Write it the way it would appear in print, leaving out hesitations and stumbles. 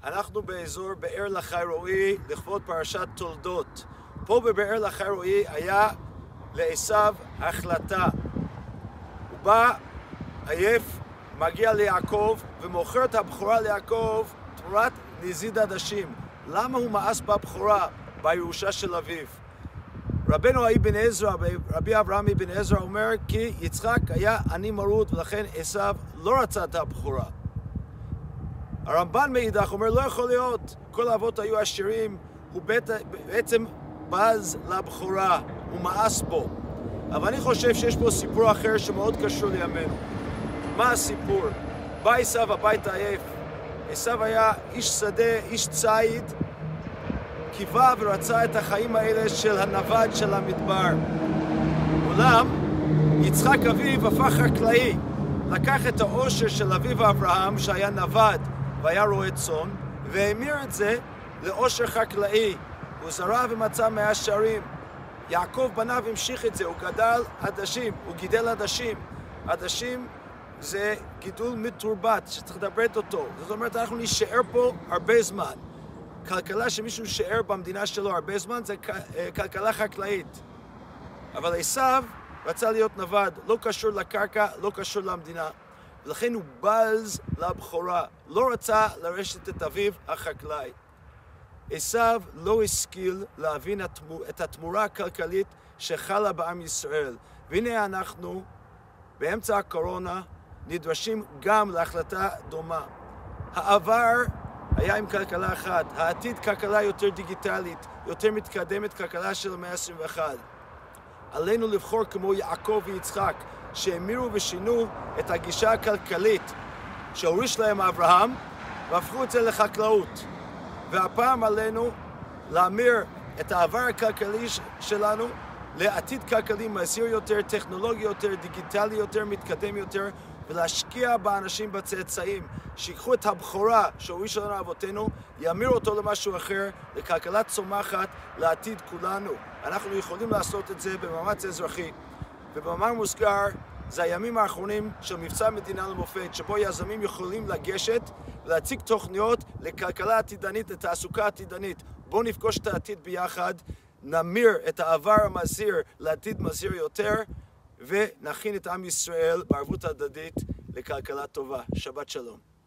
אנחנו באזור באר לחי רועי לכבוד פרשת תולדות. פה בבאר לחי רועי היה לעשיו החלטה. הוא בא עייף, מגיע ליעקב ומוכר את הבכורה ליעקב תמורת נזיד עדשים. למה הוא מאס בבכורה בירושה של אביו? רבנו אבן עזרא, רבי אברהם אבן עזרא אומר כי יצחק היה עני מרוד ולכן עשיו לא רצה את הבכורה. הרמב"ן מאידך אומר לא יכול להיות, כל האבות היו עשירים, הוא בעצם בז לבכורה, הוא מאס בו. אבל אני חושב שיש פה סיפור אחר שמאוד קשור לימינו. מה הסיפור? בא עשיו הביתה עייף. עשיו היה איש שדה, איש ציד, קיווה ורצה את החיים האלה של הנווד של המדבר. אולם יצחק אביו הפך חקלאי, לקח את העושר של אביו אברהם שהיה נווד והיה רועה צאן, והמיר את זה לעושר חקלאי. הוא זרע ומצא מהשערים. יעקב בנה והמשיך את זה, הוא גדל עדשים, הוא גידל עדשים. עדשים זה גידול מתורבת שצריך לדברת אותו. זאת אומרת, אנחנו נשאר פה הרבה זמן. כלכלה שמישהו יישאר במדינה שלו הרבה זמן זה כלכלה חקלאית. אבל עשיו רצה להיות נווד, לא קשור לקרקע, לא קשור למדינה. ולכן הוא בז לבכורה, לא רצה לרשת את אביו החקלאי. עשיו לא השכיל להבין את התמורה הכלכלית שחלה בעם ישראל. והנה אנחנו, באמצע הקורונה, נדרשים גם להחלטה דומה. העבר היה עם כלכלה אחת, העתיד כלכלה יותר דיגיטלית, יותר מתקדמת כלכלה של המאה ה-21. עלינו לבחור כמו יעקב ויצחק, שהמירו ושינו את הגישה הכלכלית שהוריש להם אברהם, והפכו את זה לחקלאות. והפעם עלינו להמיר את העבר הכלכלי שלנו לעתיד כלכלי מזהיר יותר, טכנולוגי יותר, דיגיטלי יותר, מתקדם יותר, ולהשקיע באנשים בצאצאים, שיקחו את הבכורה שהורישו לנו אבותינו, יאמירו אותו למשהו אחר, לכלכלה צומחת, לעתיד כולנו. אנחנו יכולים לעשות את זה במאמץ אזרחי. ובמאמר מוסגר, זה הימים האחרונים של מבצע מדינה למופת, שבו יזמים יכולים לגשת ולהציג תוכניות לכלכלה עתידנית, לתעסוקה עתידנית. בואו נפגוש את העתיד ביחד, נמיר את העבר המזהיר לעתיד מזהיר יותר, ונכין את עם ישראל בערבות הדדית לכלכלה טובה. שבת שלום.